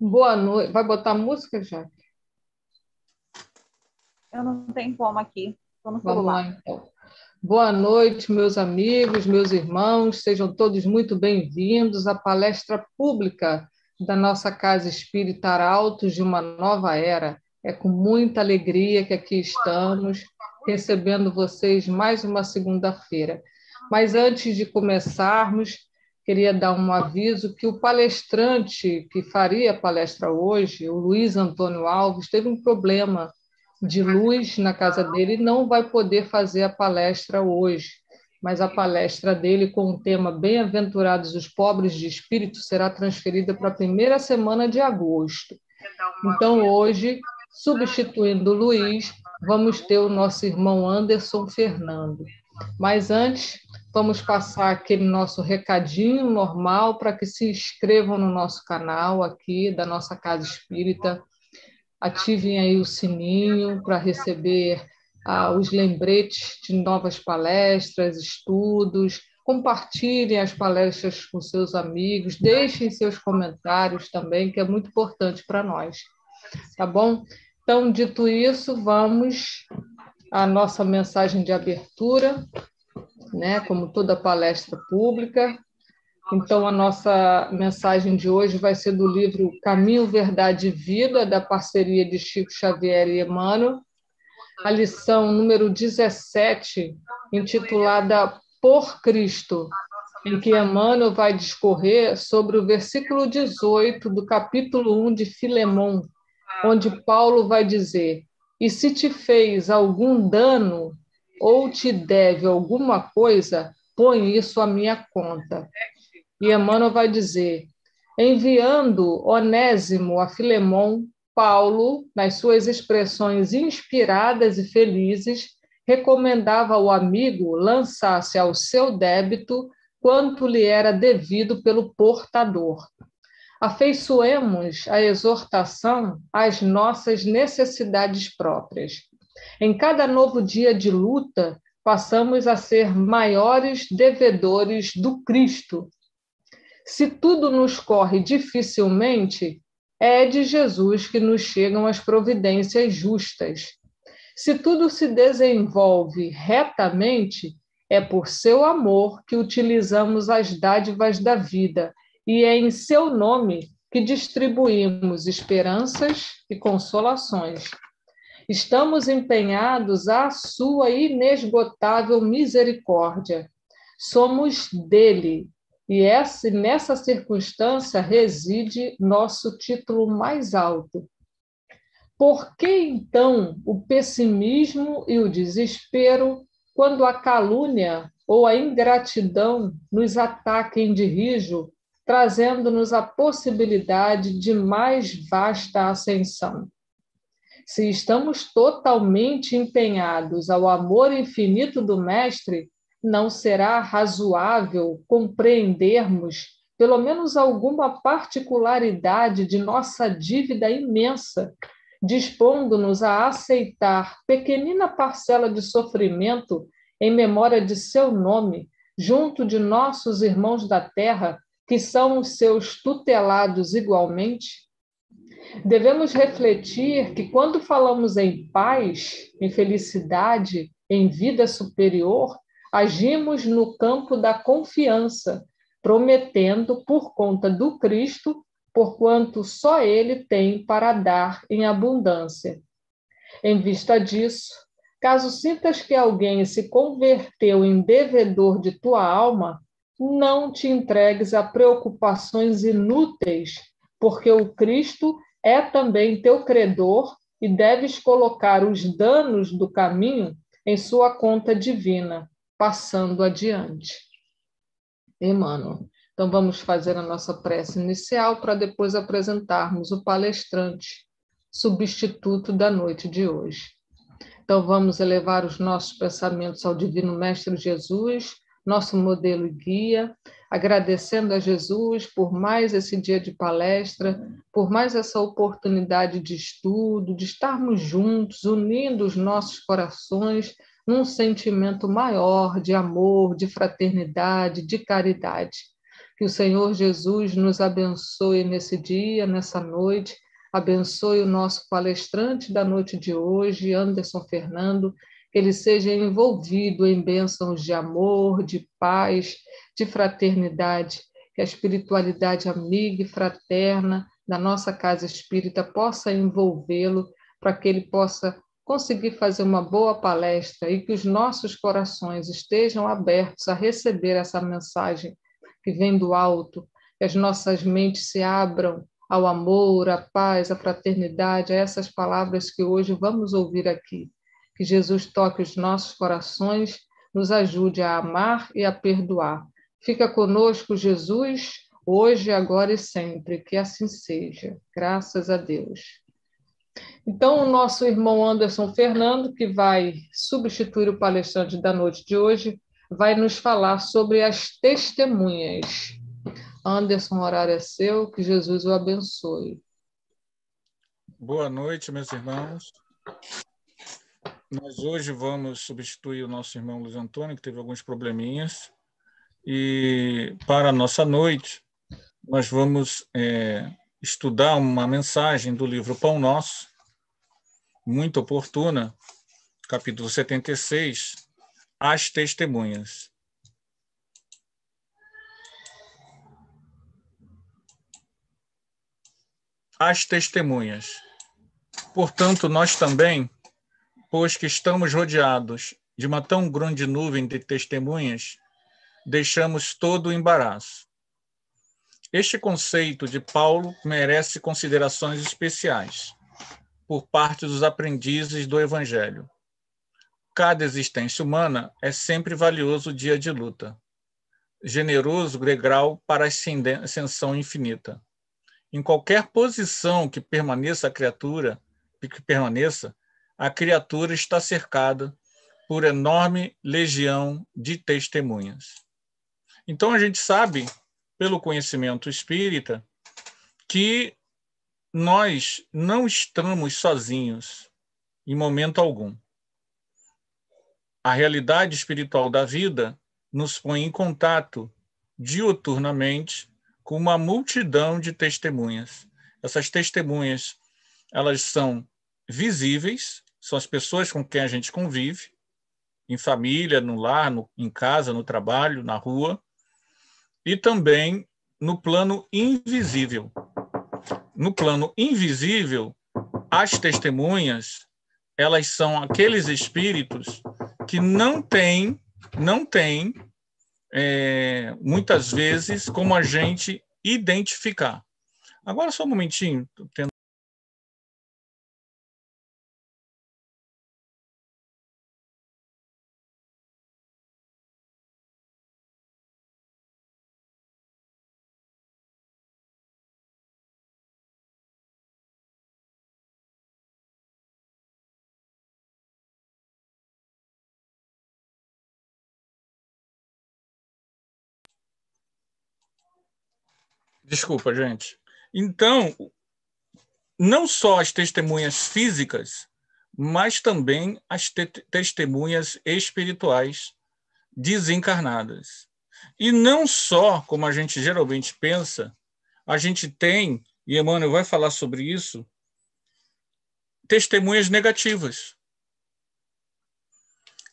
Boa noite. Vai botar música, já? Eu não tenho como aqui, estou no Vamos lá, celular. então. Boa noite, meus amigos, meus irmãos, sejam todos muito bem-vindos à palestra pública da nossa Casa Espírita Arautos de uma Nova Era. É com muita alegria que aqui estamos, recebendo vocês mais uma segunda-feira. Mas antes de começarmos, queria dar um aviso que o palestrante que faria a palestra hoje, o Luiz Antônio Alves, teve um problema de luz na casa dele, não vai poder fazer a palestra hoje, mas a palestra dele com o tema Bem-aventurados os pobres de espírito será transferida para a primeira semana de agosto. Então, hoje, substituindo o Luiz, vamos ter o nosso irmão Anderson Fernando. Mas antes, vamos passar aquele nosso recadinho normal para que se inscrevam no nosso canal aqui da nossa Casa Espírita. Ativem aí o sininho para receber os lembretes de novas palestras, estudos. Compartilhem as palestras com seus amigos, deixem seus comentários também, que é muito importante para nós. Tá bom? Então, dito isso, vamos à nossa mensagem de abertura, né? Como toda palestra pública. Então, a nossa mensagem de hoje vai ser do livro Caminho, Verdade e Vida, da parceria de Chico Xavier e Emmanuel, a lição número 17, intitulada Por Cristo, em que Emmanuel vai discorrer sobre o versículo 18 do capítulo 1 de Filemão, onde Paulo vai dizer: E se te fez algum dano ou te deve alguma coisa, põe isso à minha conta. E Emmanuel vai dizer: enviando Onésimo a Filemão, Paulo, nas suas expressões inspiradas e felizes, recomendava ao amigo lançasse ao seu débito quanto lhe era devido pelo portador. Afeiçoemos a exortação às nossas necessidades próprias. Em cada novo dia de luta, passamos a ser maiores devedores do Cristo. Se tudo nos corre dificilmente, é de Jesus que nos chegam as providências justas. Se tudo se desenvolve retamente, é por seu amor que utilizamos as dádivas da vida, e é em seu nome que distribuímos esperanças e consolações. Estamos empenhados à sua inesgotável misericórdia. Somos dele. E nessa circunstância reside nosso título mais alto. Por que, então, o pessimismo e o desespero quando a calúnia ou a ingratidão nos ataquem de rijo, trazendo-nos a possibilidade de mais vasta ascensão? Se estamos totalmente empenhados ao amor infinito do Mestre, não será razoável compreendermos pelo menos alguma particularidade de nossa dívida imensa, dispondo-nos a aceitar pequenina parcela de sofrimento em memória de seu nome, junto de nossos irmãos da terra, que são os seus tutelados igualmente? Devemos refletir que, quando falamos em paz, em felicidade, em vida superior, agimos no campo da confiança, prometendo por conta do Cristo, porquanto só Ele tem para dar em abundância. Em vista disso, caso sintas que alguém se converteu em devedor de tua alma, não te entregues a preocupações inúteis, porque o Cristo é também teu credor e deves colocar os danos do caminho em sua conta divina, passando adiante. Emmanuel. Então, vamos fazer a nossa prece inicial para depois apresentarmos o palestrante, substituto da noite de hoje. Então, vamos elevar os nossos pensamentos ao Divino Mestre Jesus, nosso modelo e guia, agradecendo a Jesus por mais esse dia de palestra, por mais essa oportunidade de estudo, de estarmos juntos, unindo os nossos corações num sentimento maior de amor, de fraternidade, de caridade. Que o Senhor Jesus nos abençoe nesse dia, nessa noite, abençoe o nosso palestrante da noite de hoje, Anderson Fernando, que ele seja envolvido em bênçãos de amor, de paz, de fraternidade, que a espiritualidade amiga e fraterna da nossa casa espírita possa envolvê-lo para que ele possa conseguir fazer uma boa palestra e que os nossos corações estejam abertos a receber essa mensagem que vem do alto, que as nossas mentes se abram ao amor, à paz, à fraternidade, a essas palavras que hoje vamos ouvir aqui. Que Jesus toque os nossos corações, nos ajude a amar e a perdoar. Fica conosco, Jesus, hoje, agora e sempre. Que assim seja. Graças a Deus. Então, o nosso irmão Anderson Fernando, que vai substituir o palestrante da noite de hoje, vai nos falar sobre as testemunhas. Anderson, o horário é seu, que Jesus o abençoe. Boa noite, meus irmãos. Nós hoje vamos substituir o nosso irmão Luiz Antônio, que teve alguns probleminhas. E para a nossa noite, nós vamos estudar uma mensagem do livro Pão Nosso, muito oportuna, capítulo 76, As Testemunhas. As testemunhas. Portanto, nós também, pois que estamos rodeados de uma tão grande nuvem de testemunhas, deixamos todo o embaraço. Este conceito de Paulo merece considerações especiais por parte dos aprendizes do Evangelho. Cada existência humana é sempre valioso dia de luta, generoso degrau para a ascensão infinita. Em qualquer posição que permaneça a criatura está cercada por enorme legião de testemunhas. Então a gente sabe, pelo conhecimento espírita, que nós não estamos sozinhos em momento algum. A realidade espiritual da vida nos põe em contato diuturnamente com uma multidão de testemunhas. Essas testemunhas, elas são visíveis, são as pessoas com quem a gente convive, em família, no lar, em casa, no trabalho, na rua, e também no plano invisível. No plano invisível, as testemunhas, elas são aqueles espíritos que não têm muitas vezes como a gente identificar. Agora só um momentinho. Desculpa, gente. Então, não só as testemunhas físicas, mas também as testemunhas espirituais desencarnadas. E não só, como a gente geralmente pensa, a gente tem, e Emmanuel vai falar sobre isso, testemunhas negativas.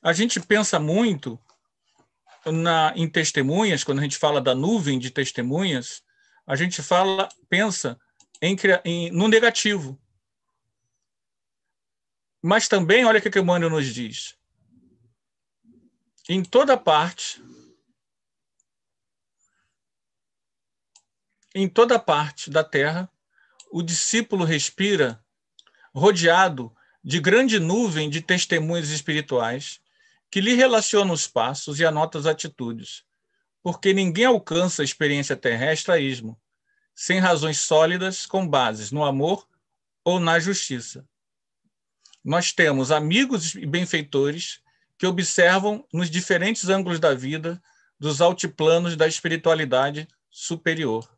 A gente pensa muito em testemunhas, quando a gente fala da nuvem de testemunhas, a gente pensa no negativo. Mas também, olha o que Emmanuel nos diz. Em toda parte da Terra, o discípulo respira rodeado de grande nuvem de testemunhas espirituais que lhe relacionam os passos e anotam as atitudes, porque ninguém alcança a experiência terrestre a esmo, sem razões sólidas com bases no amor ou na justiça. Nós temos amigos e benfeitores que observam nos diferentes ângulos da vida dos altiplanos da espiritualidade superior.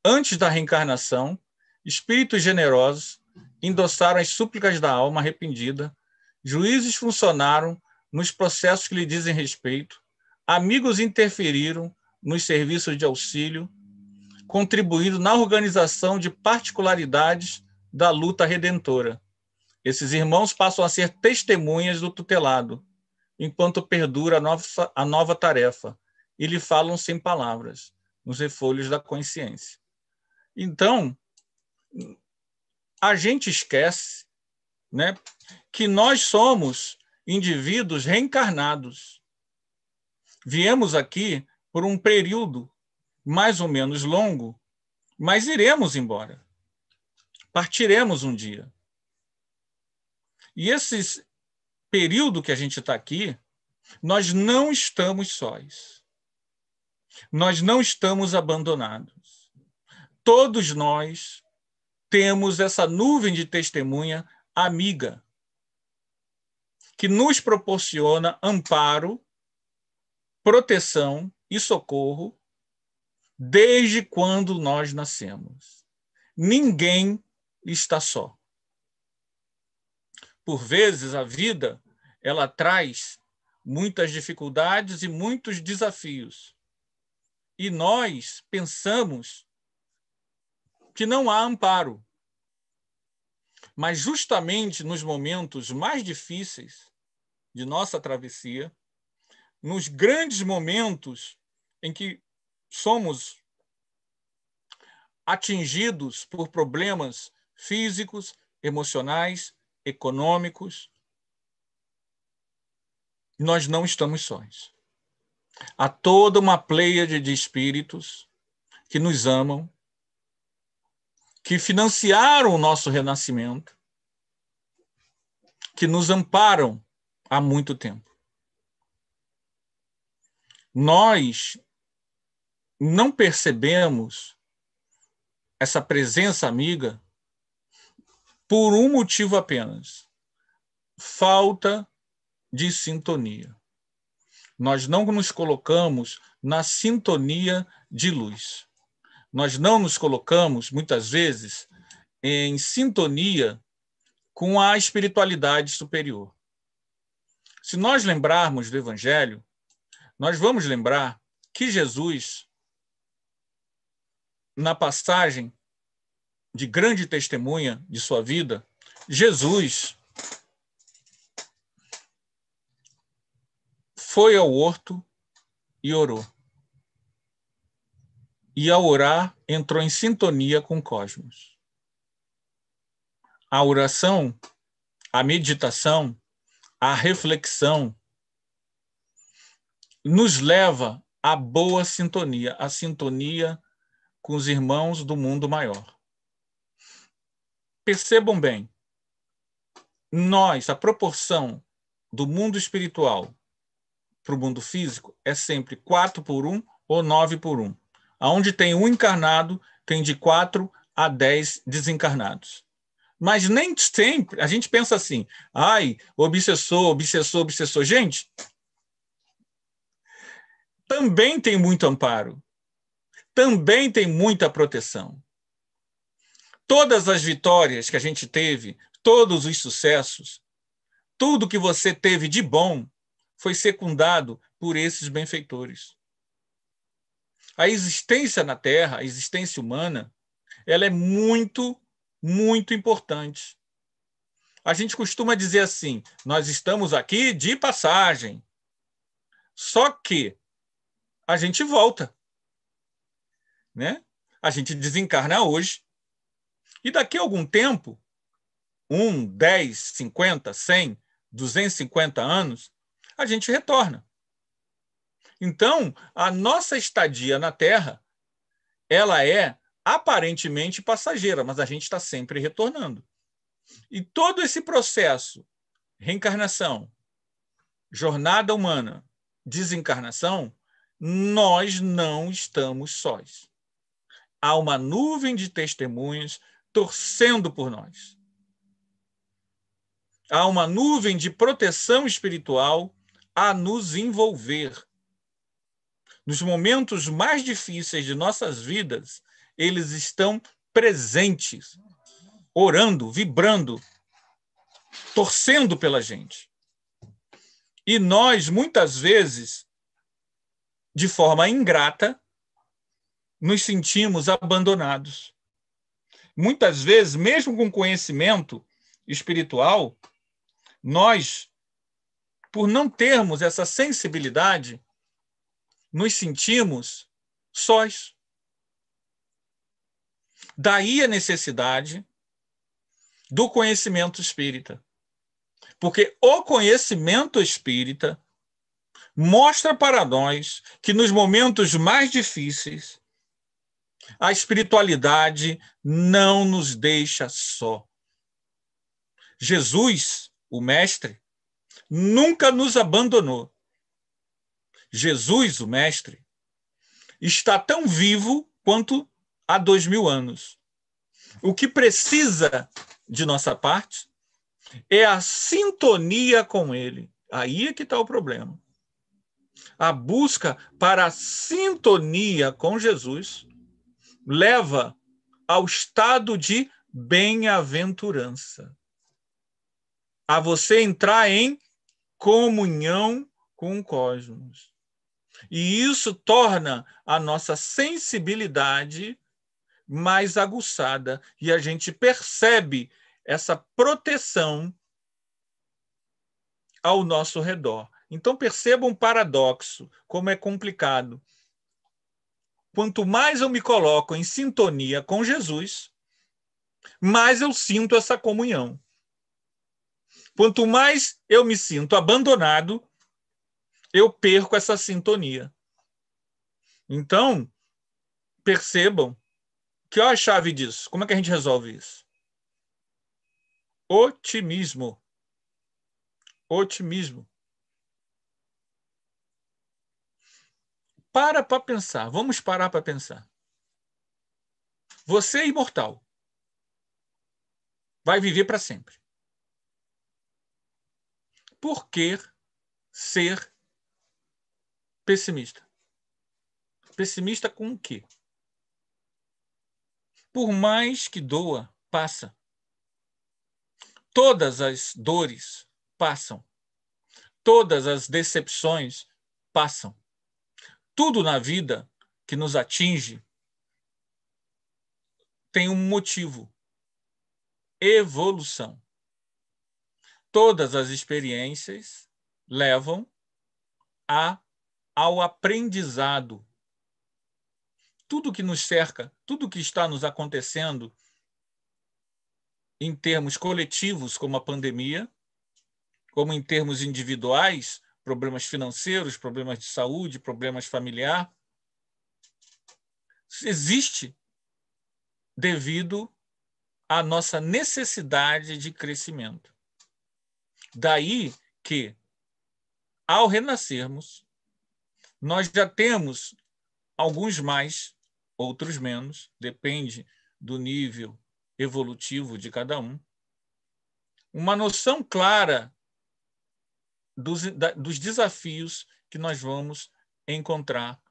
Antes da reencarnação, espíritos generosos endossaram as súplicas da alma arrependida, juízes funcionaram nos processos que lhe dizem respeito, amigos interferiram nos serviços de auxílio, contribuindo na organização de particularidades da luta redentora. Esses irmãos passam a ser testemunhas do tutelado, enquanto perdura a nova tarefa, e lhe falam sem palavras, nos refolhos da consciência. Então, a gente esquece, né, que nós somos indivíduos reencarnados. Viemos aqui por um período mais ou menos longo, mas iremos embora. Partiremos um dia. E esse período que a gente está aqui, nós não estamos sós. Nós não estamos abandonados. Todos nós temos essa nuvem de testemunha amiga, que nos proporciona amparo, proteção e socorro desde quando nós nascemos. Ninguém está só. Por vezes, a vida ela traz muitas dificuldades e muitos desafios. E nós pensamos que não há amparo. Mas justamente nos momentos mais difíceis de nossa travessia, nos grandes momentos em que somos atingidos por problemas físicos, emocionais, econômicos, nós não estamos sós. Há toda uma pleiade de espíritos que nos amam, que financiaram o nosso renascimento, que nos amparam há muito tempo. Nós não percebemos essa presença amiga por um motivo apenas: falta de sintonia. Nós não nos colocamos na sintonia de luz. Nós não nos colocamos, muitas vezes, em sintonia com a espiritualidade superior. Se nós lembrarmos do Evangelho, nós vamos lembrar que Jesus, na passagem de grande testemunha de sua vida, Jesus foi ao horto e orou. E, ao orar, entrou em sintonia com o cosmos. A oração, a meditação, a reflexão nos leva à boa sintonia, a sintonia com os irmãos do mundo maior. Percebam bem, a proporção do mundo espiritual para o mundo físico é sempre 4:1 ou 9:1. Onde tem um encarnado, tem de 4 a 10 desencarnados. Mas nem sempre, a gente pensa assim, obsessor. Gente, também tem muito amparo, também tem muita proteção. Todas as vitórias que a gente teve, todos os sucessos, tudo que você teve de bom foi secundado por esses benfeitores. A existência na Terra, a existência humana, ela é muito, muito importante. A gente costuma dizer assim, nós estamos aqui de passagem. Só que a gente volta, né? A gente desencarna hoje e daqui a algum tempo, 1, 10, 50, 100, 250 anos, a gente retorna. Então, a nossa estadia na Terra, ela é aparentemente passageira, mas a gente está sempre retornando. E todo esse processo, reencarnação, jornada humana, desencarnação, nós não estamos sós. Há uma nuvem de testemunhas torcendo por nós. Há uma nuvem de proteção espiritual a nos envolver. Nos momentos mais difíceis de nossas vidas, eles estão presentes, orando, vibrando, torcendo pela gente. E nós, muitas vezes, de forma ingrata, nos sentimos abandonados. Muitas vezes, mesmo com conhecimento espiritual, nós, por não termos essa sensibilidade, nos sentimos sós. Daí a necessidade do conhecimento espírita. Porque o conhecimento espírita mostra para nós que nos momentos mais difíceis, a espiritualidade não nos deixa só. Jesus, o Mestre, nunca nos abandonou. Jesus, o Mestre, está tão vivo quanto há 2000 anos. O que precisa de nossa parte é a sintonia com ele. Aí é que está o problema. A busca para a sintonia com Jesus leva ao estado de bem-aventurança. A você entrar em comunhão com o cosmos. E isso torna a nossa sensibilidade mais aguçada e a gente percebe essa proteção ao nosso redor. Então perceba um paradoxo, como é complicado. Quanto mais eu me coloco em sintonia com Jesus, mais eu sinto essa comunhão. Quanto mais eu me sinto abandonado, eu perco essa sintonia. Então, percebam que a chave disso. Como é que a gente resolve isso? Otimismo. Otimismo. Para pensar. Vamos parar para pensar. Você é imortal. Vai viver para sempre. Por que ser pessimista? Pessimista com o quê? Por mais que doa, passa. Todas as dores passam. Todas as decepções passam. Tudo na vida que nos atinge tem um motivo. Evolução. Todas as experiências levam ao aprendizado. Tudo que nos cerca, tudo que está nos acontecendo em termos coletivos, como a pandemia, como em termos individuais, problemas financeiros, problemas de saúde, problemas familiares, existe devido à nossa necessidade de crescimento. Daí que, ao renascermos, nós já temos alguns mais, outros menos, depende do nível evolutivo de cada um, uma noção clara dos desafios que nós vamos encontrar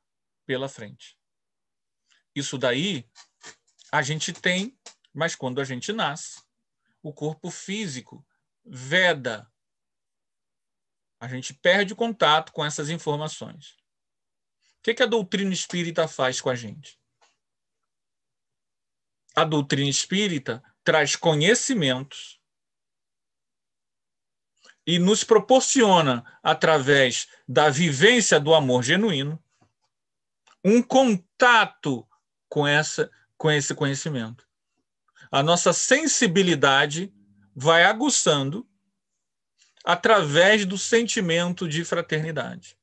pela frente. Isso daí a gente tem, mas quando a gente nasce, o corpo físico veda. A gente perde contato com essas informações. O que a doutrina espírita faz com a gente? A doutrina espírita traz conhecimentos e nos proporciona, através da vivência do amor genuíno, um contato com esse conhecimento. A nossa sensibilidade vai aguçando através do sentimento de fraternidade.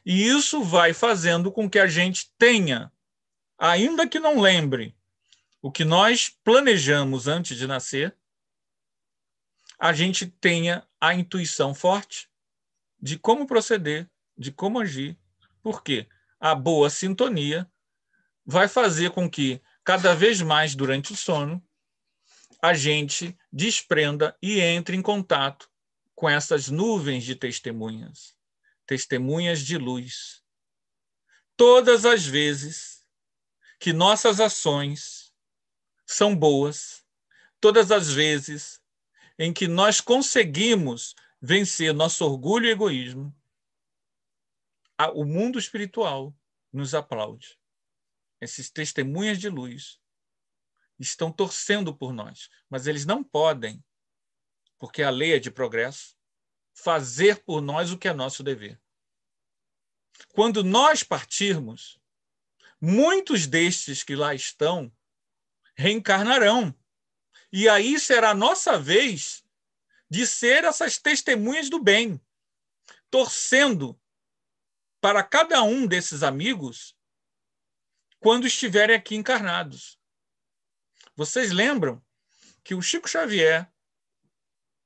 E isso vai fazendo com que a gente tenha, ainda que não lembre o que nós planejamos antes de nascer, a gente tenha a intuição forte de como proceder, de como agir. Por quê? A boa sintonia vai fazer com que, cada vez mais durante o sono, a gente desprenda e entre em contato com essas nuvens de testemunhas, testemunhas de luz. Todas as vezes que nossas ações são boas, todas as vezes em que nós conseguimos vencer nosso orgulho e egoísmo, o mundo espiritual nos aplaude. Esses testemunhas de luz estão torcendo por nós, mas eles não podem, porque a lei é de progresso, fazer por nós o que é nosso dever. Quando nós partirmos, muitos destes que lá estão reencarnarão. E aí será a nossa vez de ser essas testemunhas do bem, torcendo para cada um desses amigos quando estiverem aqui encarnados. Vocês lembram que o Chico Xavier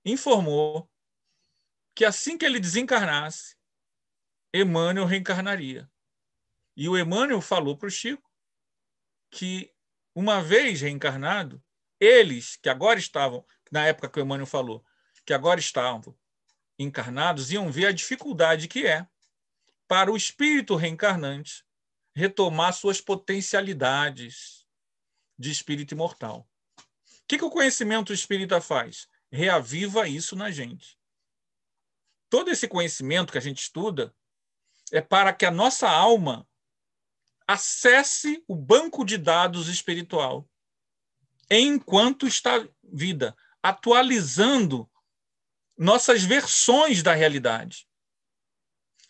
informou que assim que ele desencarnasse, Emmanuel reencarnaria. E o Emmanuel falou para o Chico que, uma vez reencarnado, eles, que agora estavam, na época que o Emmanuel falou, que agora estavam encarnados, iam ver a dificuldade que é para o espírito reencarnante retomar suas potencialidades de espírito imortal. O que o conhecimento espírita faz? Reaviva isso na gente. Todo esse conhecimento que a gente estuda é para que a nossa alma acesse o banco de dados espiritual enquanto está vida, atualizando nossas versões da realidade.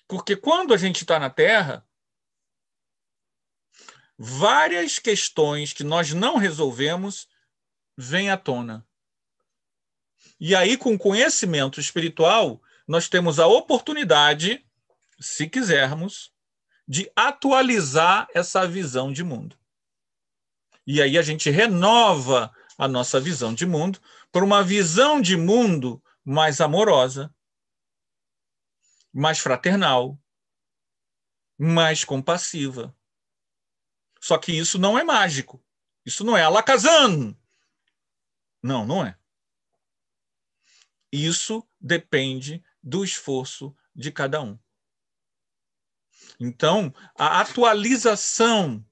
Porque quando a gente está na Terra, várias questões que nós não resolvemos vêm à tona. E aí, com conhecimento espiritual, nós temos a oportunidade, se quisermos, de atualizar essa visão de mundo. E aí a gente renova a nossa visão de mundo por uma visão de mundo mais amorosa, mais fraternal, mais compassiva. Só que isso não é mágico. Isso não é Alakazam. Não, não é. Isso depende do esforço de cada um. Então, a atualização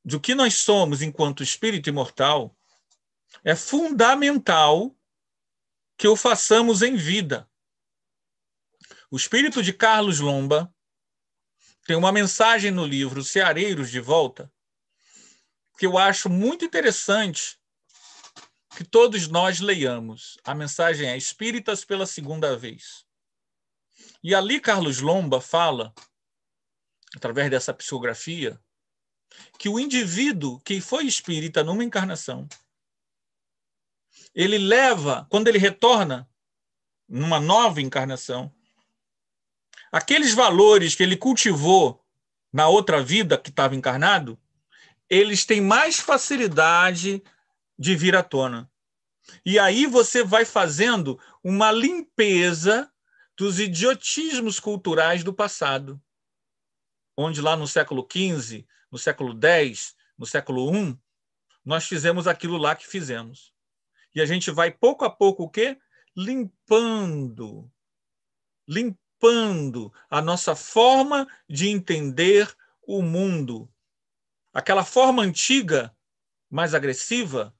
do que nós somos enquanto espírito imortal é fundamental que o façamos em vida. O espírito de Carlos Lomba tem uma mensagem no livro Ceareiros de Volta que eu acho muito interessante que todos nós leiamos. A mensagem é Espíritas pela Segunda Vez. E ali Carlos Lomba fala, através dessa psicografia, que o indivíduo que foi espírita numa encarnação, ele leva, quando ele retorna numa nova encarnação, aqueles valores que ele cultivou na outra vida que estava encarnado, eles têm mais facilidade de vir à tona. E aí você vai fazendo uma limpeza dos idiotismos culturais do passado, onde lá no século XV, no século X, no século I, nós fizemos aquilo lá que fizemos. E a gente vai, pouco a pouco, o quê? Limpando a nossa forma de entender o mundo. Aquela forma antiga, mais agressiva,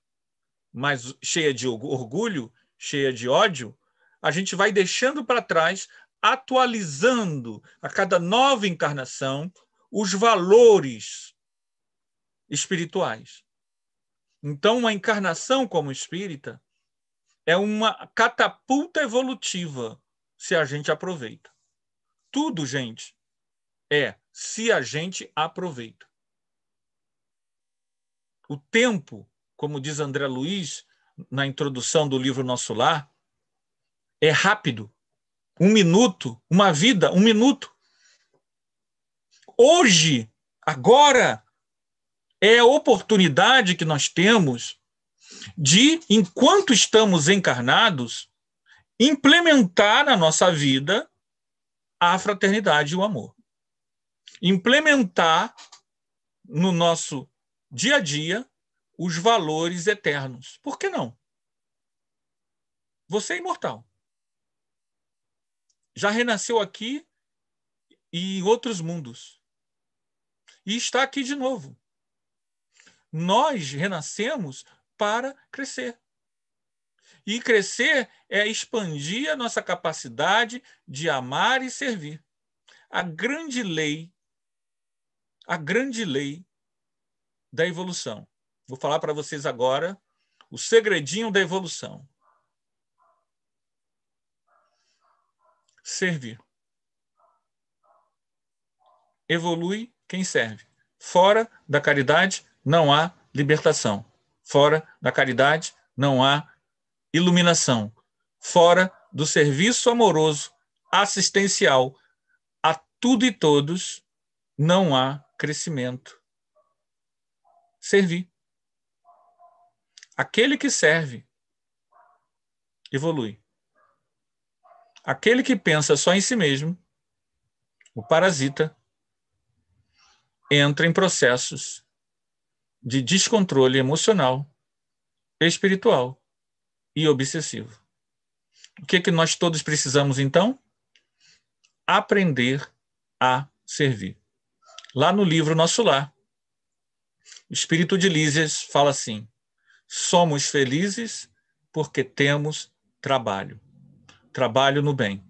mais cheia de orgulho, cheia de ódio, a gente vai deixando para trás, atualizando a cada nova encarnação os valores espirituais. Então, uma encarnação como espírita é uma catapulta evolutiva, se a gente aproveita. Tudo, gente, se a gente aproveita. O tempo, como diz André Luiz na introdução do livro Nosso Lar, é rápido. 1 minuto, uma vida, 1 minuto. Hoje, agora, é a oportunidade que nós temos de, enquanto estamos encarnados, implementar na nossa vida a fraternidade e o amor. Implementar no nosso dia a dia os valores eternos. Por que não? Você é imortal. Já renasceu aqui e em outros mundos. E está aqui de novo. Nós renascemos para crescer. E crescer é expandir a nossa capacidade de amar e servir. a grande lei da evolução. Vou falar para vocês agora o segredinho da evolução. Servir. Evolui quem serve. Fora da caridade não há libertação. Fora da caridade não há iluminação. Fora do serviço amoroso, assistencial a tudo e todos, não há crescimento. Servir. Aquele que serve evolui. Aquele que pensa só em si mesmo, o parasita, entra em processos de descontrole emocional, espiritual e obsessivo. O que nós todos precisamos, então? Aprender a servir. Lá no livro Nosso Lar, o Espírito de Lísias fala assim: somos felizes porque temos trabalho. Trabalho no bem.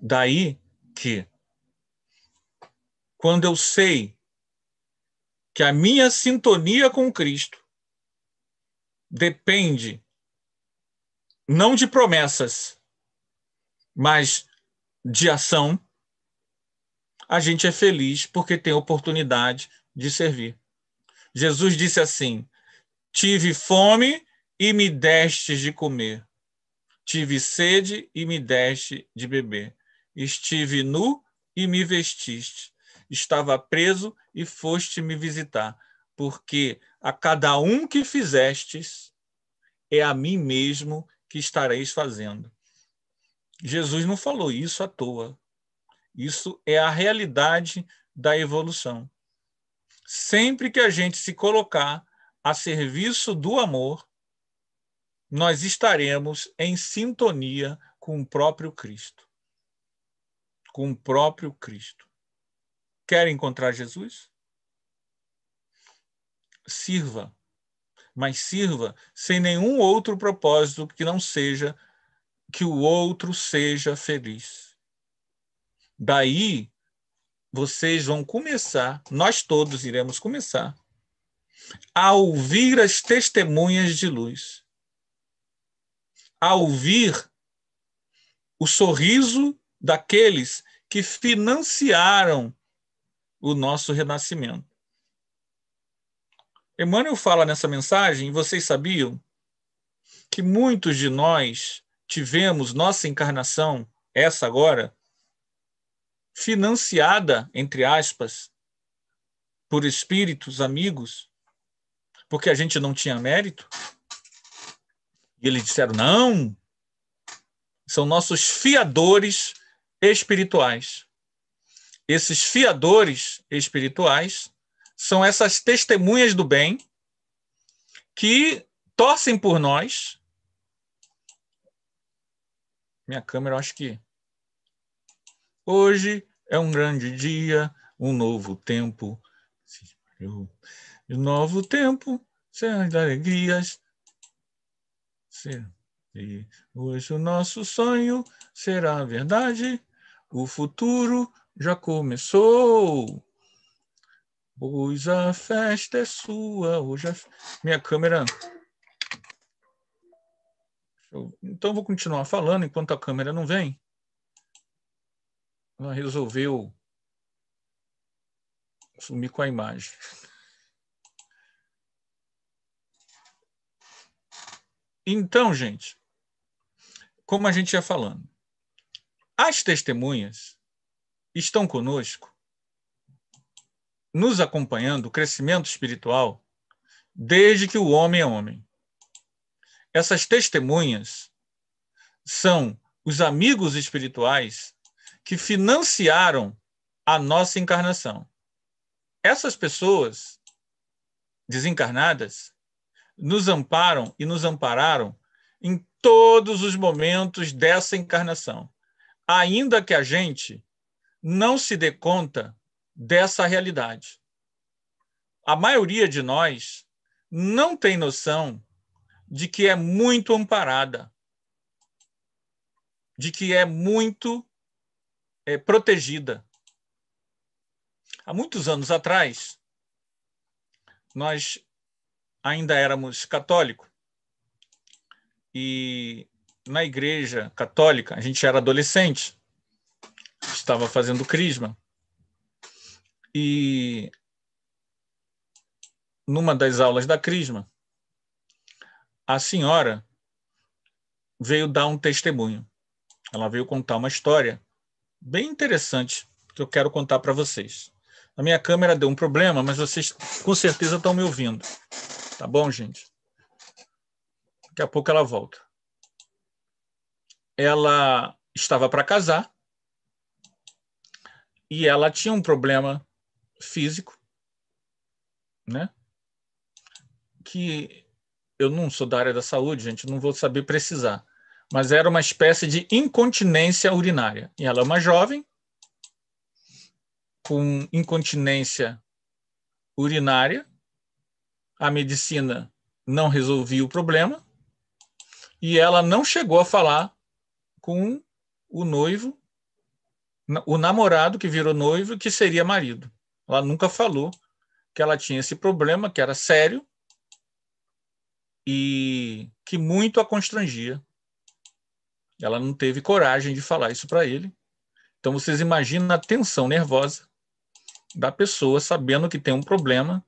Daí que, quando eu sei que a minha sintonia com Cristo depende não de promessas, mas de ação, a gente é feliz porque tem oportunidade de servir. Jesus disse assim: tive fome e me destes de comer. Tive sede e me deste de beber. Estive nu e me vestiste. Estava preso e foste me visitar. Porque a cada um que fizestes, é a mim mesmo que estareis fazendo. Jesus não falou isso à toa. Isso é a realidade da evolução. Sempre que a gente se colocar a serviço do amor, nós estaremos em sintonia com o próprio Cristo. Com o próprio Cristo. Quer encontrar Jesus? Sirva. Mas sirva sem nenhum outro propósito que não seja que o outro seja feliz. Daí, vocês vão começar, nós todos iremos começar, a ouvir as testemunhas de luz. A ouvir o sorriso daqueles que financiaram o nosso renascimento. Emmanuel fala nessa mensagem, vocês sabiam que muitos de nós tivemos nossa encarnação, essa agora, financiada, entre aspas, por espíritos amigos, porque a gente não tinha mérito? E eles disseram, não, são nossos fiadores espirituais. Esses fiadores espirituais são essas testemunhas do bem que torcem por nós. Minha câmera, eu acho que... Hoje é um grande dia, um novo tempo. Um novo tempo, sem alegrias. E hoje o nosso sonho será verdade. O futuro já começou. Hoje a festa é sua. Minha câmera... Então, vou continuar falando enquanto a câmera não vem. Ela resolveu sumir com a imagem. Então, gente, como a gente ia falando, as testemunhas estão conosco, nos acompanhando, o crescimento espiritual, desde que o homem é homem. Essas testemunhas são os amigos espirituais que financiaram a nossa encarnação. Essas pessoas desencarnadas nos amparam e nos ampararam em todos os momentos dessa encarnação, ainda que a gente não se dê conta dessa realidade. A maioria de nós não tem noção de que é muito amparada, de que é muito protegida. Há muitos anos atrás, nós ainda éramos católicos e na igreja católica, a gente era adolescente, estava fazendo crisma e numa das aulas da crisma, a senhora veio dar um testemunho. Ela veio contar uma história bem interessante que eu quero contar para vocês. A minha câmera deu um problema, mas vocês com certeza estão me ouvindo. Tá bom, gente? Daqui a pouco ela volta. Ela estava para casar e ela tinha um problema físico, né? Que eu não sou da área da saúde, gente, não vou saber precisar, mas era uma espécie de incontinência urinária. E ela é uma jovem com incontinência urinária, a medicina não resolvia o problema e ela não chegou a falar com o noivo, o namorado que virou noivo, que seria marido. Ela nunca falou que ela tinha esse problema, que era sério e que muito a constrangia. Ela não teve coragem de falar isso para ele. Então, vocês imaginam a tensão nervosa da pessoa sabendo que tem um problema,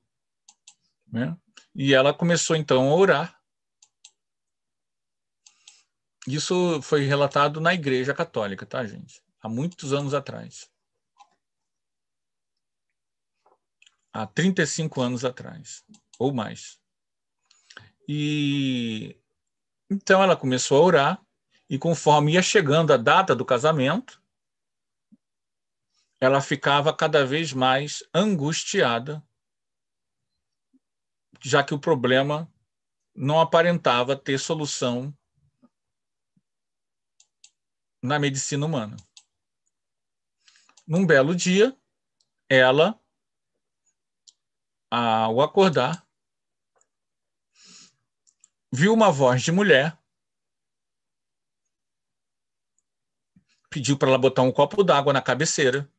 né? E ela começou, então, a orar. Isso foi relatado na Igreja Católica, tá, gente? Há muitos anos atrás. Há 35 anos atrás, ou mais. E então ela começou a orar, e conforme ia chegando a data do casamento, ela ficava cada vez mais angustiada, já que o problema não aparentava ter solução na medicina humana. Num belo dia, ela, ao acordar, viu uma voz de mulher, pediu para ela botar um copo d'água na cabeceira.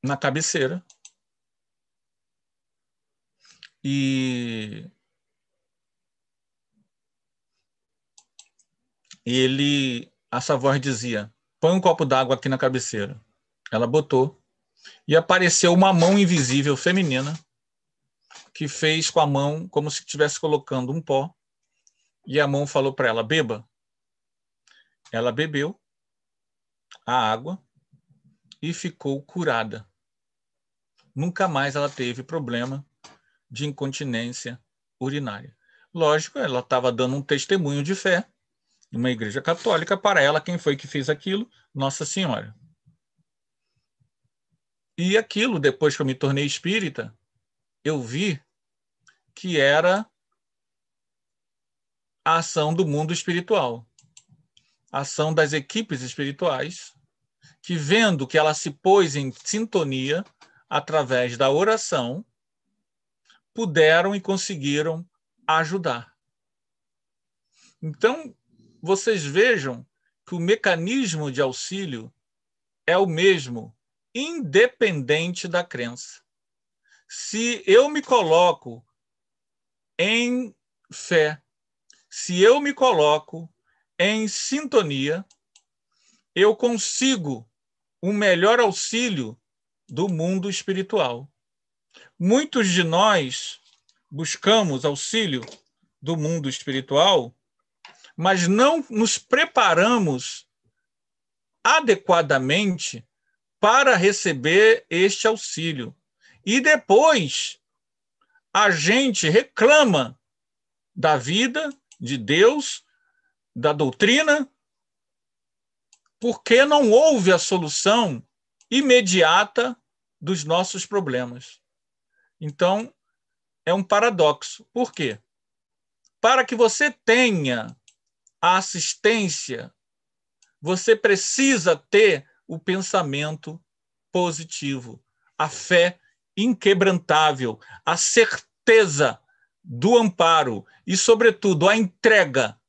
Na cabeceira. E essa voz dizia: põe um copo d'água aqui na cabeceira. Ela botou e apareceu uma mão invisível feminina que fez com a mão como se estivesse colocando um pó, e a mão falou para ela: beba. Ela bebeu a água e ficou curada. Nunca mais ela teve problema de incontinência urinária. Lógico, ela estava dando um testemunho de fé numa igreja católica. Para ela, quem foi que fez aquilo? Nossa Senhora. E aquilo, depois que eu me tornei espírita, eu vi que era a ação do mundo espiritual, a ação das equipes espirituais, que, vendo que ela se pôs em sintonia através da oração, puderam e conseguiram ajudar. Então, vocês vejam que o mecanismo de auxílio é o mesmo, independente da crença. Se eu me coloco em fé, se eu me coloco em sintonia, eu consigo um melhor auxílio do mundo espiritual. Muitos de nós buscamos auxílio do mundo espiritual, mas não nos preparamos adequadamente para receber este auxílio. E depois a gente reclama da vida, de Deus, da doutrina, porque não houve a solução imediata dos nossos problemas. Então, é um paradoxo. Por quê? Para que você tenha a assistência, você precisa ter o pensamento positivo, a fé inquebrantável, a certeza do amparo e, sobretudo, a entrega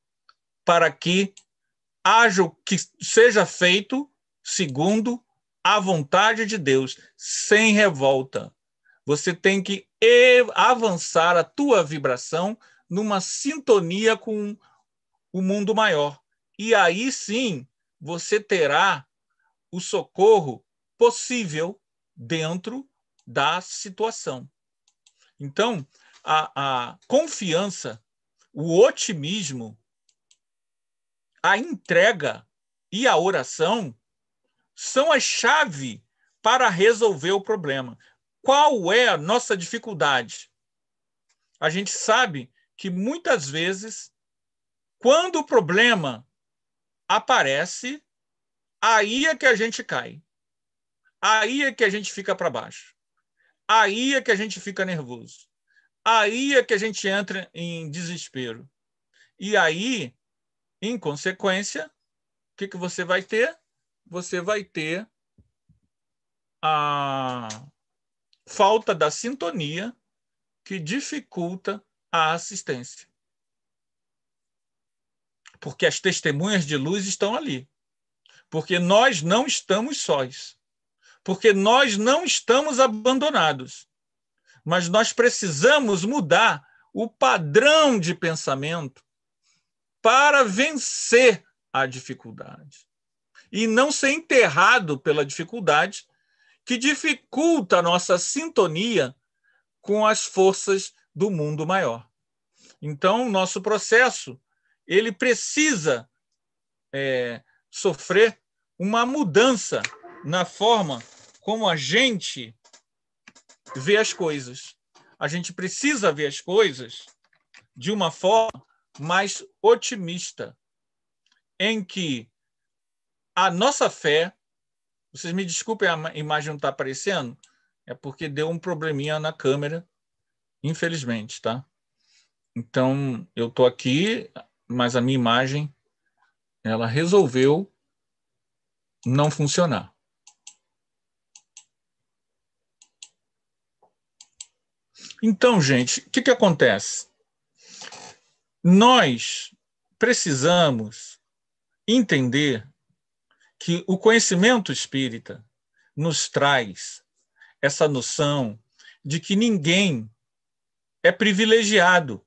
para que haja o que seja feito segundo a vontade de Deus, sem revolta. Você tem que avançar a tua vibração numa sintonia com o mundo maior. E aí sim você terá o socorro possível dentro da situação. Então, a confiança, o otimismo, a entrega e a oração são a chave para resolver o problema. Qual é a nossa dificuldade? A gente sabe que muitas vezes, quando o problema aparece, aí é que a gente cai. Aí é que a gente fica para baixo. Aí é que a gente fica nervoso. Aí é que a gente entra em desespero. E aí, em consequência, o que você vai ter? Você vai ter a falta da sintonia que dificulta a assistência. Porque as testemunhas de luz estão ali. Porque nós não estamos sós. Porque nós não estamos abandonados. Mas nós precisamos mudar o padrão de pensamento para vencer a dificuldade. E não ser enterrado pela dificuldade que dificulta a nossa sintonia com as forças do mundo maior. Então, o nosso processo ele precisa sofrer uma mudança na forma como a gente vê as coisas. A gente precisa ver as coisas de uma forma mais otimista, em que a nossa fé... Vocês me desculpem, a imagem não está aparecendo, é porque deu um probleminha na câmera, infelizmente, tá? Então, eu estou aqui, mas a minha imagem ela resolveu não funcionar. Então, gente, o que acontece? Nós precisamos entender que o conhecimento espírita nos traz essa noção de que ninguém é privilegiado.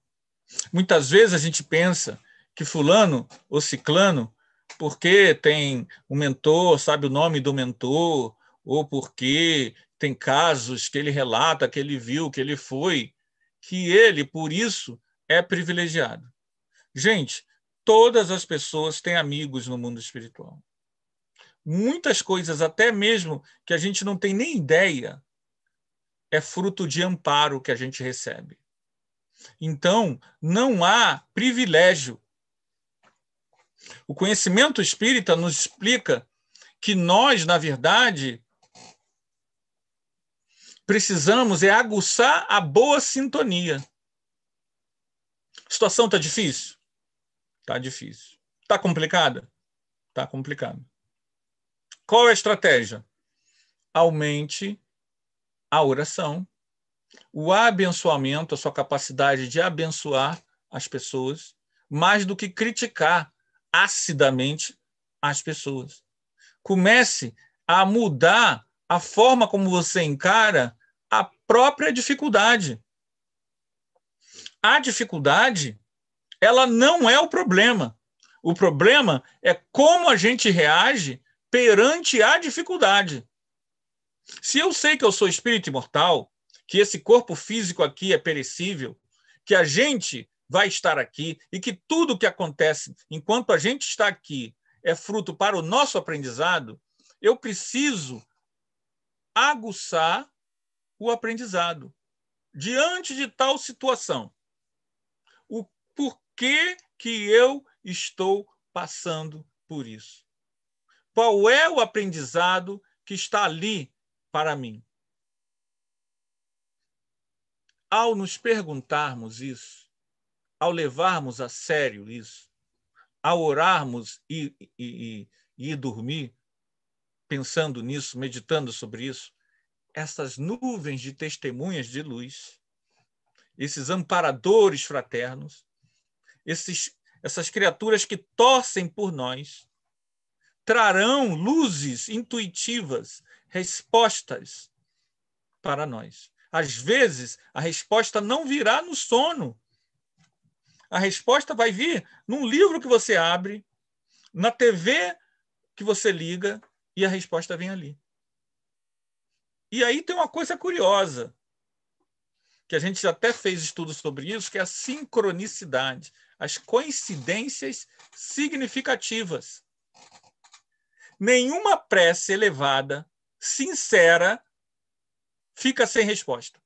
Muitas vezes a gente pensa que fulano ou ciclano, porque tem um mentor, sabe o nome do mentor, ou porque tem casos que ele relata, que ele viu, que ele foi, que ele, por isso, é privilegiado. Gente, todas as pessoas têm amigos no mundo espiritual. Muitas coisas, até mesmo que a gente não tem nem ideia, é fruto de amparo que a gente recebe. Então, não há privilégio. O conhecimento espírita nos explica que nós, na verdade, precisamos aguçar a boa sintonia. A situação está difícil? Está difícil. Está complicada? Está complicado. Qual é a estratégia? Aumente a oração, o abençoamento, a sua capacidade de abençoar as pessoas, mais do que criticar acidamente as pessoas. Comece a mudar a forma como você encara a própria dificuldade. A dificuldade, ela não é o problema. O problema é como a gente reage perante a dificuldade. Se eu sei que eu sou espírito imortal, que esse corpo físico aqui é perecível, que a gente vai estar aqui e que tudo que acontece enquanto a gente está aqui é fruto para o nosso aprendizado, eu preciso aguçar o aprendizado. Diante de tal situação, o porquê que eu estou passando por isso? Qual é o aprendizado que está ali para mim? Ao nos perguntarmos isso, ao levarmos a sério isso, ao orarmos e ir dormir pensando nisso, meditando sobre isso, essas nuvens de testemunhas de luz esses amparadores fraternos, essas criaturas que torcem por nós, trarão luzes intuitivas, respostas para nós. Às vezes, a resposta não virá no sono. A resposta vai vir num livro que você abre, na TV que você liga, e a resposta vem ali. E aí tem uma coisa curiosa, que a gente até fez estudos sobre isso, que é a sincronicidade, as coincidências significativas. Nenhuma prece elevada, sincera, fica sem resposta.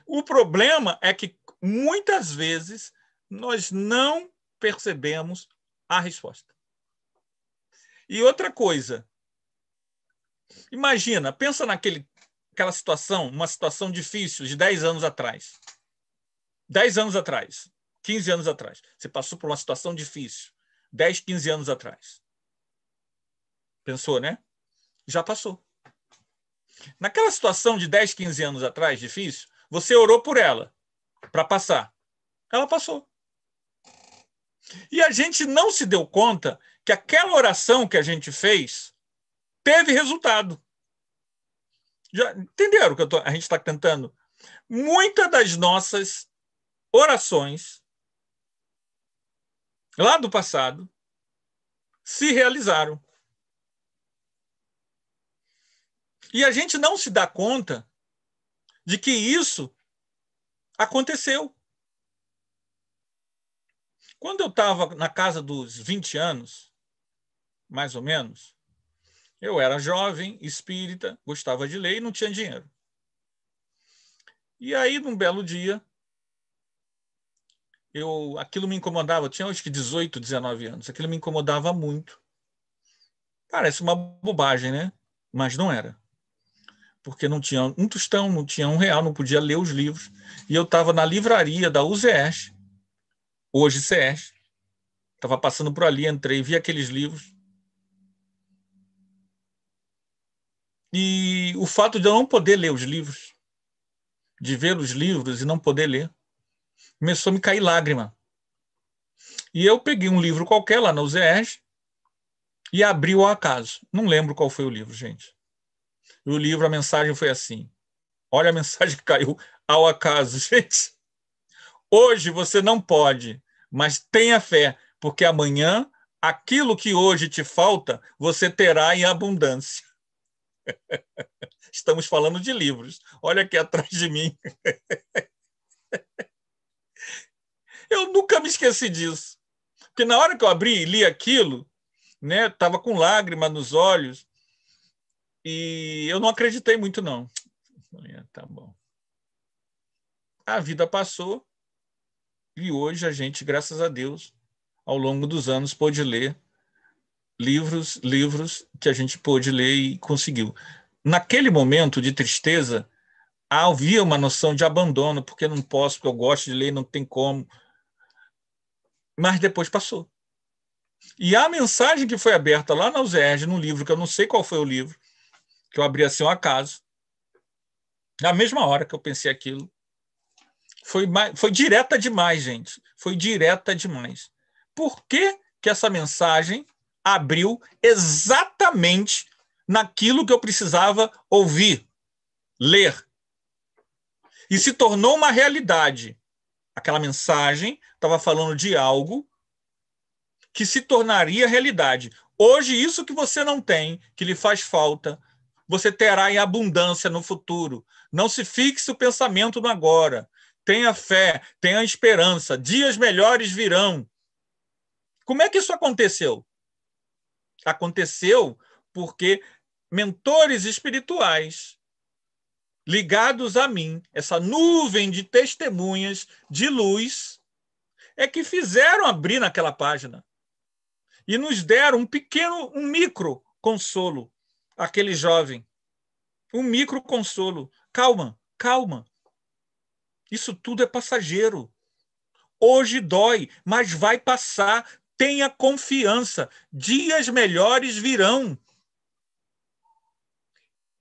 O problema é que, muitas vezes, nós não percebemos a resposta. E outra coisa, imagina, pensa naquela situação, uma situação difícil de 10 anos atrás. 10 anos atrás, 15 anos atrás. Você passou por uma situação difícil, 10, 15 anos atrás. Pensou, né? Já passou. Naquela situação de 10, 15 anos atrás, difícil, você orou por ela, para passar. Ela passou. E a gente não se deu conta que aquela oração que a gente fez teve resultado. Já entenderam o que a gente está tentando? Muitas das nossas orações lá do passado se realizaram. E a gente não se dá conta de que isso aconteceu. Quando eu estava na casa dos 20 anos, mais ou menos, eu era jovem, espírita, gostava de ler e não tinha dinheiro. E aí, num belo dia, aquilo me incomodava. Eu tinha acho que 18, 19 anos. Aquilo me incomodava muito. Parece uma bobagem, né? Mas não era. Porque não tinha um tostão, não tinha R$1, não podia ler os livros. E eu estava na livraria da USES, hoje CES. Estava passando por ali, entrei, vi aqueles livros. E o fato de eu não poder ler os livros, de ver os livros e não poder ler, começou a me cair lágrima. E eu peguei um livro qualquer lá na USES e abri ao acaso. Não lembro qual foi o livro, gente. E o livro, a mensagem foi assim. Olha a mensagem que caiu ao acaso, gente. Hoje você não pode, mas tenha fé, porque amanhã aquilo que hoje te falta, você terá em abundância. Estamos falando de livros. Olha aqui atrás de mim. Eu nunca me esqueci disso. Porque na hora que eu abri e li aquilo, né, estava com lágrima nos olhos, e eu não acreditei muito, não. Tá bom. A vida passou, e hoje a gente, graças a Deus, ao longo dos anos, pôde ler livros que a gente pôde ler e conseguiu. Naquele momento de tristeza, havia uma noção de abandono, porque não posso, porque eu gosto de ler, não tem como. Mas depois passou. E a mensagem que foi aberta lá na USERJ, num livro, que eu não sei qual foi o livro, que eu abri assim ao acaso, na mesma hora que eu pensei aquilo, foi direta demais, gente. Foi direta demais. Por que que essa mensagem abriu exatamente naquilo que eu precisava ouvir, ler? E se tornou uma realidade. Aquela mensagem estava falando de algo que se tornaria realidade. Hoje, isso que você não tem, que lhe faz falta, você terá em abundância no futuro. Não se fixe o pensamento no agora. Tenha fé, tenha esperança. Dias melhores virão. Como é que isso aconteceu? Aconteceu porque mentores espirituais ligados a mim, essa nuvem de testemunhas de luz, é que fizeram abrir naquela página e nos deram um micro consolo àquele jovem. Um micro consolo. Calma, calma. Isso tudo é passageiro. Hoje dói, mas vai passar. Tenha confiança. Dias melhores virão.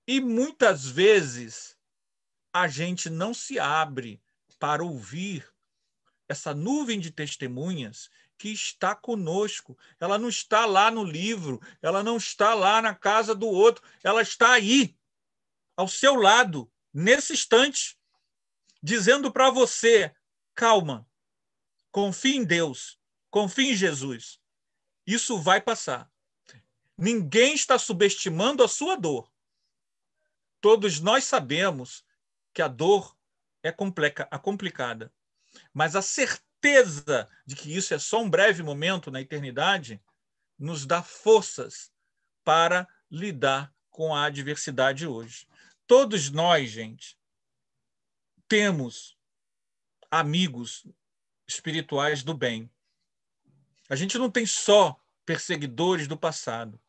E muitas vezes a gente não se abre para ouvir essa nuvem de testemunhas que está conosco. Ela não está lá no livro, ela não está lá na casa do outro, ela está aí, ao seu lado, nesse instante, dizendo para você: calma, confie em Deus, confie em Jesus. Isso vai passar. Ninguém está subestimando a sua dor. Todos nós sabemos que a dor é complicada, mas a certeza de que isso é só um breve momento na eternidade nos dá forças para lidar com a adversidade hoje. Todos nós, gente, temos amigos espirituais do bem. A gente não tem só perseguidores do passado.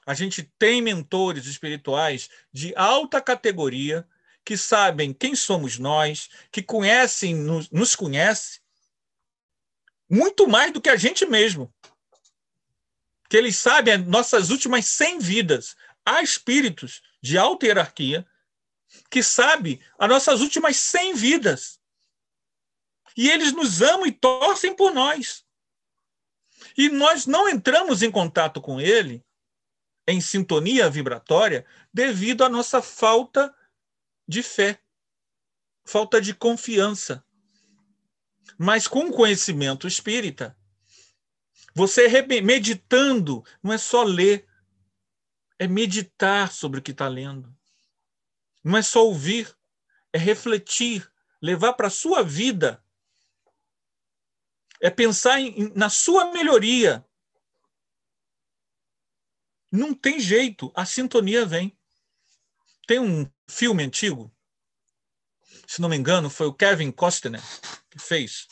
A gente tem mentores espirituais de alta categoria que sabem quem somos nós, que conhecem, nos conhecem muito mais do que a gente mesmo. Que eles sabem as nossas últimas 100 vidas. Há espíritos de alta hierarquia que sabem as nossas últimas 100 vidas. E eles nos amam e torcem por nós. E nós não entramos em contato com ele, em sintonia vibratória, devido à nossa falta de fé, falta de confiança. Mas com o conhecimento espírita, você meditando, não é só ler, é meditar sobre o que está lendo. Não é só ouvir, é refletir, levar para a sua vida. É pensar na sua melhoria. Não tem jeito, a sintonia vem. Tem um filme antigo, se não me engano, foi o Kevin Costner que fez.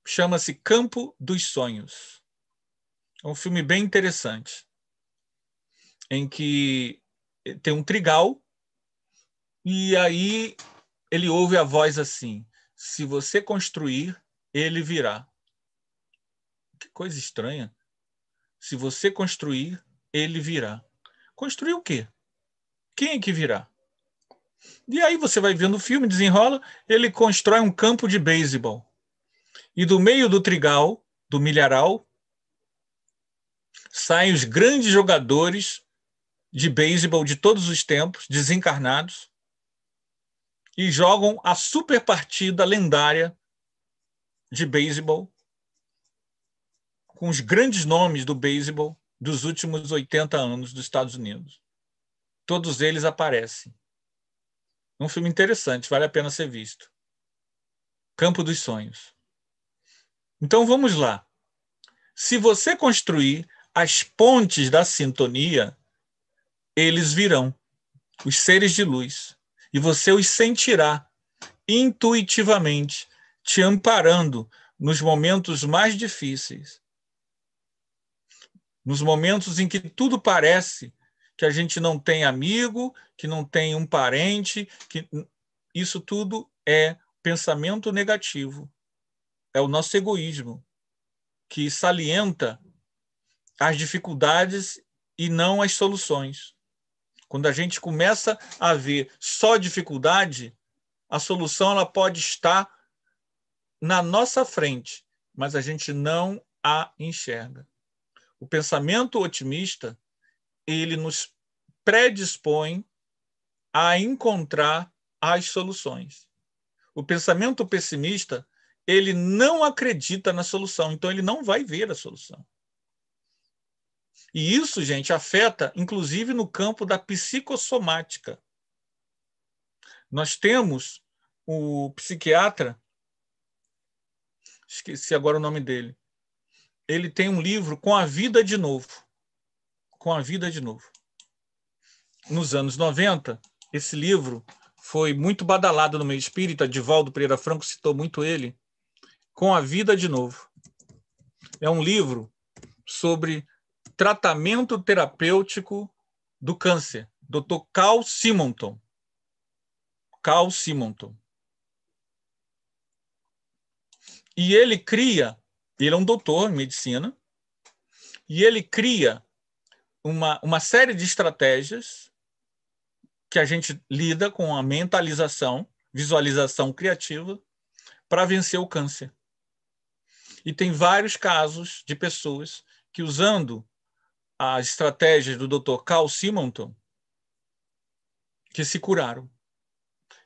Chama-se Campo dos Sonhos. É um filme bem interessante, em que tem um trigal e aí ele ouve a voz assim: se você construir, ele virá. Que coisa estranha. Se você construir, ele virá. Construir o quê? Quem é que virá? E aí você vai vendo o filme, desenrola, ele constrói um campo de beisebol. E do meio do trigal, do milharal, saem os grandes jogadores de beisebol de todos os tempos, desencarnados, e jogam a super partida lendária de beisebol com os grandes nomes do beisebol dos últimos 80 anos dos Estados Unidos. Todos eles aparecem. Um filme interessante, vale a pena ser visto. Campo dos Sonhos. Então vamos lá. Se você construir as pontes da sintonia, eles virão, os seres de luz, e você os sentirá intuitivamente, te amparando nos momentos mais difíceis. Nos momentos em que tudo parece que a gente não tem amigo, que não tem um parente, que isso tudo é pensamento negativo. É o nosso egoísmo que salienta as dificuldades e não as soluções. Quando a gente começa a ver só dificuldade, a solução ela pode estar na nossa frente, mas a gente não a enxerga. O pensamento otimista, ele nos predispõe a encontrar as soluções. O pensamento pessimista, ele não acredita na solução, então ele não vai ver a solução. E isso, gente, afeta, inclusive, no campo da psicossomática. Nós temos o psiquiatra, esqueci agora o nome dele, ele tem um livro Com a Vida de Novo. Com a Vida de Novo. Nos anos 90, esse livro foi muito badalado no meio espírita, Divaldo Pereira Franco citou muito ele, Com a Vida de Novo. É um livro sobre tratamento terapêutico do câncer, Dr. Carl Simonton. Carl Simonton. E ele é um doutor em medicina, e ele cria uma série de estratégias que a gente lida com a mentalização visualização criativa para vencer o câncer. E tem vários casos de pessoas que, usando as estratégias do Dr. Carl Simonton, que se curaram.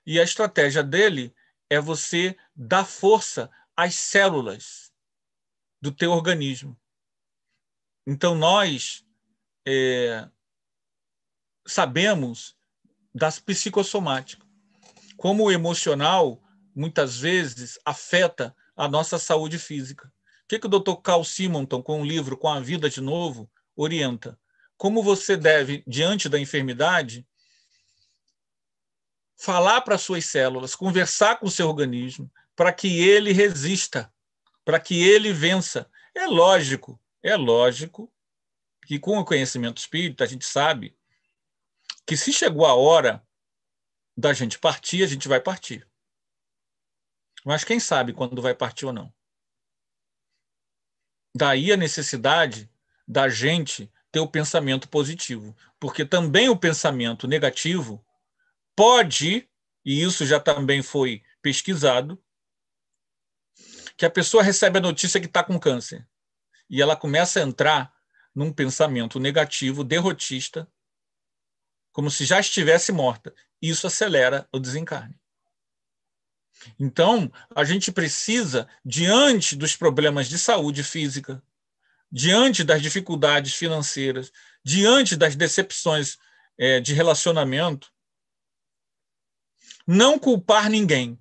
E a estratégia dele é você dar força às células do teu organismo. Então, nós sabemos da psicossomática, como o emocional, muitas vezes, afeta a nossa saúde física. O que o Dr. Carl Simonton, com o livro Com a Vida de Novo, orienta? Como você deve, diante da enfermidade, falar para as suas células, conversar com o seu organismo, para que ele resista, para que ele vença. É lógico que com o conhecimento espírita a gente sabe que se chegou a hora da gente partir, a gente vai partir. Mas quem sabe quando vai partir ou não? Daí a necessidade da gente ter o pensamento positivo, porque também o pensamento negativo pode, e isso já também foi pesquisado, que a pessoa recebe a notícia que está com câncer e ela começa a entrar num pensamento negativo, derrotista, como se já estivesse morta. Isso acelera o desencarne. Então, a gente precisa, diante dos problemas de saúde física, diante das dificuldades financeiras, diante das decepções de relacionamento, não culpar ninguém,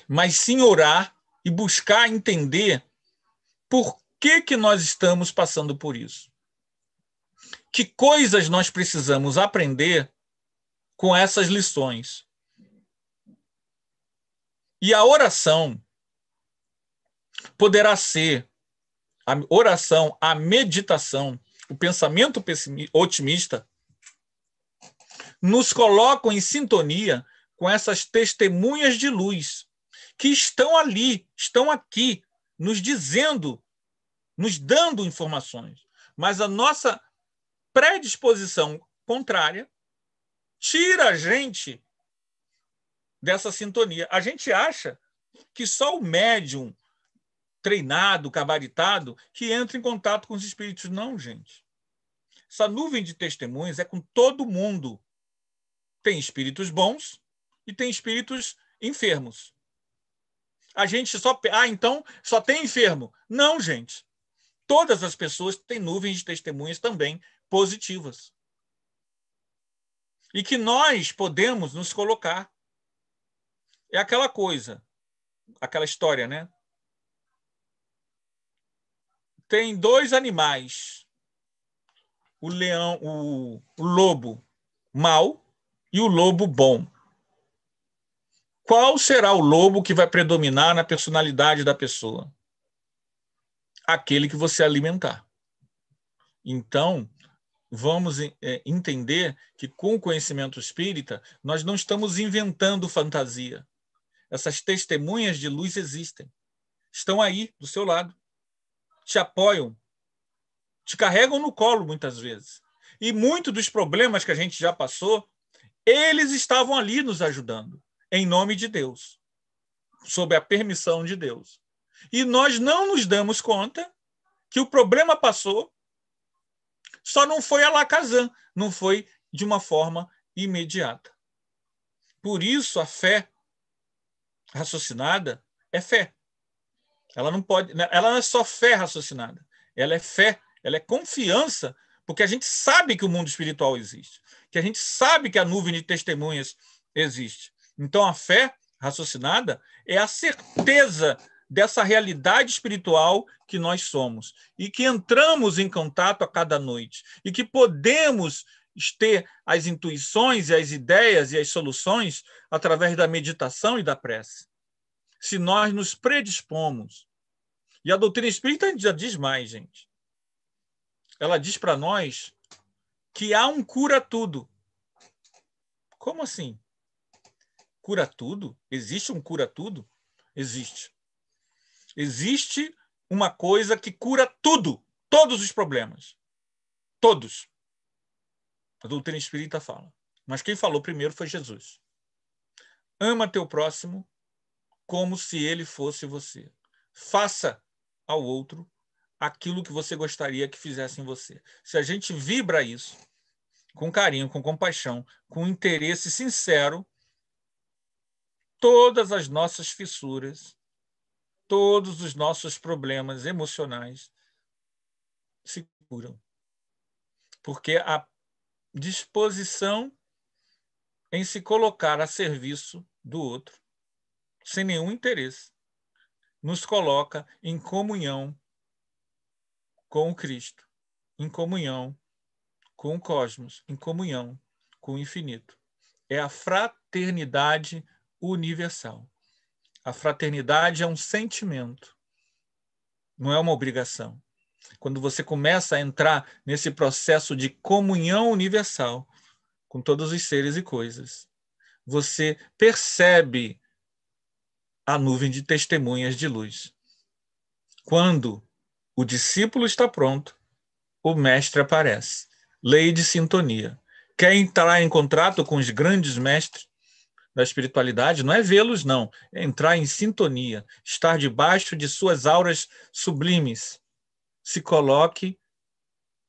mas sim orar e buscar entender por que nós estamos passando por isso. Que coisas nós precisamos aprender com essas lições. E a oração poderá ser a oração, a meditação, o pensamento otimista, nos colocam em sintonia com essas testemunhas de luz que estão ali, estão aqui, nos dizendo, nos dando informações. Mas a nossa predisposição contrária tira a gente dessa sintonia. A gente acha que só o médium treinado, gabaritado, que entra em contato com os espíritos. Não, gente. Essa nuvem de testemunhas é com todo mundo. Tem espíritos bons e tem espíritos enfermos. A gente só... então só tem enfermo. Não, gente. Todas as pessoas têm nuvens de testemunhas também positivas. E que nós podemos nos colocar. É aquela coisa, aquela história, né? Tem dois animais, o leão, o lobo mau e o lobo bom. Qual será o lobo que vai predominar na personalidade da pessoa? Aquele que você alimentar. Então, vamos entender que com o conhecimento espírita, nós não estamos inventando fantasia. Essas testemunhas de luz existem. Estão aí, do seu lado. Te apoiam, te carregam no colo muitas vezes. E muitos dos problemas que a gente já passou, eles estavam ali nos ajudando, em nome de Deus, sob a permissão de Deus. E nós não nos damos conta que o problema passou, só não foi alakazam, não foi de uma forma imediata. Por isso, a fé raciocinada é fé. Ela não pode, ela não é só fé raciocinada, ela é fé, ela é confiança, porque a gente sabe que o mundo espiritual existe, que a gente sabe que a nuvem de testemunhas existe. Então a fé raciocinada é a certeza dessa realidade espiritual que nós somos e que entramos em contato a cada noite e que podemos ter as intuições e as ideias e as soluções através da meditação e da prece. Se nós nos predispomos. E a doutrina espírita já diz mais, gente. Ela diz para nós que há um cura-tudo. Como assim? Cura-tudo? Existe um cura-tudo? Existe. Existe uma coisa que cura tudo, todos os problemas. Todos. A doutrina espírita fala. Mas quem falou primeiro foi Jesus. Ama teu próximo como se ele fosse você. Faça ao outro aquilo que você gostaria que fizesse em você. Se a gente vibra isso, com carinho, com compaixão, com interesse sincero, todas as nossas fissuras, todos os nossos problemas emocionais se curam. Porque a disposição em se colocar a serviço do outro, sem nenhum interesse, nos coloca em comunhão com o Cristo, em comunhão com o cosmos, em comunhão com o infinito. É a fraternidade universal. A fraternidade é um sentimento, não é uma obrigação. Quando você começa a entrar nesse processo de comunhão universal com todos os seres e coisas, você percebe a nuvem de testemunhas de luz. Quando o discípulo está pronto, o mestre aparece. Lei de sintonia. Quer entrar em contato com os grandes mestres da espiritualidade? Não é vê-los, não. É entrar em sintonia, estar debaixo de suas auras sublimes. Se coloque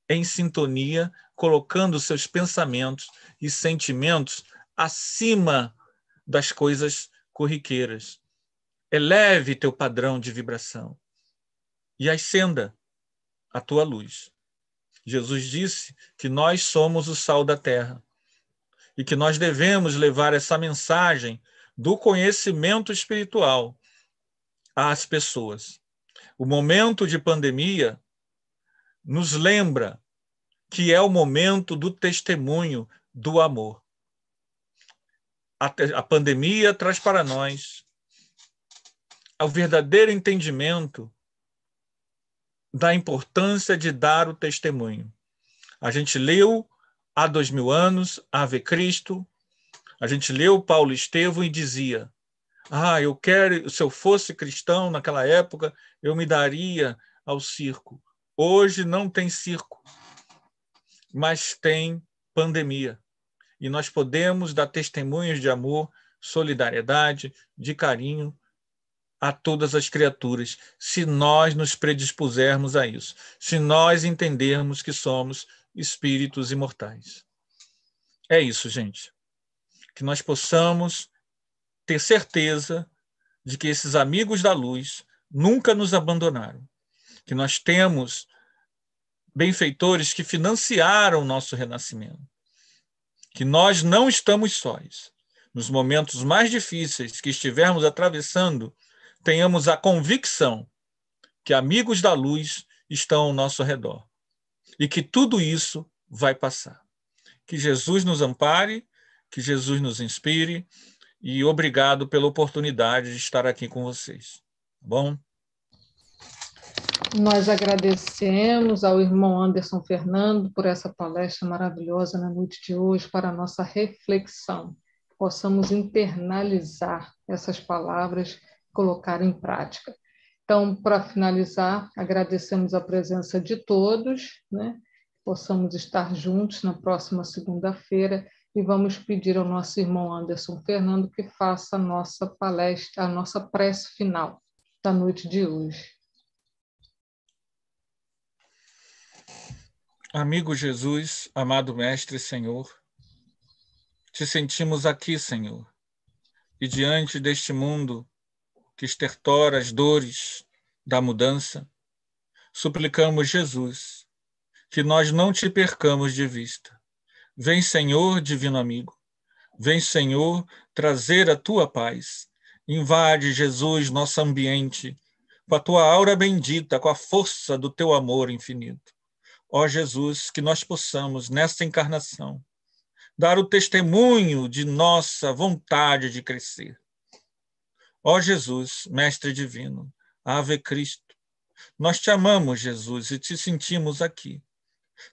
em sintonia, colocando seus pensamentos e sentimentos acima das coisas corriqueiras. Eleve teu padrão de vibração e acenda a tua luz. Jesus disse que nós somos o sal da terra e que nós devemos levar essa mensagem do conhecimento espiritual às pessoas. O momento de pandemia nos lembra que é o momento do testemunho do amor. A pandemia traz para nós o verdadeiro entendimento da importância de dar o testemunho. A gente leu há 2000 anos Ave Cristo, a gente leu Paulo Estevão e dizia: eu quero, se eu fosse cristão naquela época, eu me daria ao circo. Hoje não tem circo, mas tem pandemia. E nós podemos dar testemunhos de amor, solidariedade, de carinho a todas as criaturas, se nós nos predispusermos a isso, se nós entendermos que somos espíritos imortais. É isso, gente. Que nós possamos ter certeza de que esses amigos da luz nunca nos abandonaram, que nós temos benfeitores que financiaram o nosso renascimento, que nós não estamos sós. Nos momentos mais difíceis que estivermos atravessando, tenhamos a convicção que amigos da luz estão ao nosso redor e que tudo isso vai passar. Que Jesus nos ampare, que Jesus nos inspire e obrigado pela oportunidade de estar aqui com vocês. Tá bom? Nós agradecemos ao irmão Anderson Fernando por essa palestra maravilhosa na noite de hoje para a nossa reflexão. Possamos internalizar essas palavras, colocar em prática. Então, para finalizar, agradecemos a presença de todos, né? Possamos estar juntos na próxima segunda-feira e vamos pedir ao nosso irmão Anderson Fernando que faça a nossa palestra, a nossa prece final da noite de hoje. Amigo Jesus, amado Mestre Senhor, te sentimos aqui, Senhor, e diante deste mundo que estertora as dores da mudança, suplicamos, Jesus, que nós não te percamos de vista. Vem, Senhor, divino amigo, vem, Senhor, trazer a tua paz. Invade, Jesus, nosso ambiente, com a tua aura bendita, com a força do teu amor infinito. Ó Jesus, que nós possamos, nesta encarnação, dar o testemunho de nossa vontade de crescer. Ó Jesus, Mestre Divino, Ave Cristo, nós te amamos, Jesus, e te sentimos aqui.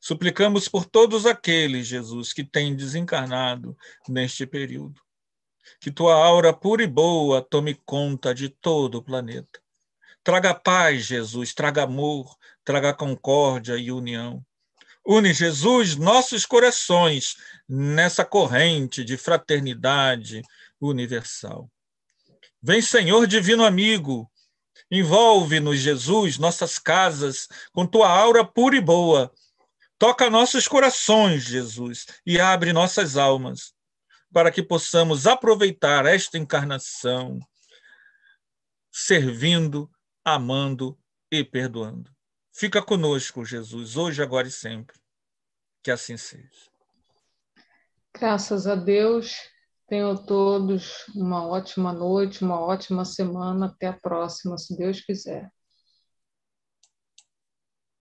Suplicamos por todos aqueles, Jesus, que têm desencarnado neste período. Que tua aura pura e boa tome conta de todo o planeta. Traga paz, Jesus, traga amor, traga concórdia e união. Une, Jesus, nossos corações nessa corrente de fraternidade, universal. Vem, Senhor divino amigo, envolve-nos, Jesus, nossas casas, com tua aura pura e boa. Toca nossos corações, Jesus, e abre nossas almas, para que possamos aproveitar esta encarnação, servindo, amando e perdoando. Fica conosco, Jesus, hoje, agora e sempre. Que assim seja. Graças a Deus, tenham todos uma ótima noite, uma ótima semana. Até a próxima, se Deus quiser.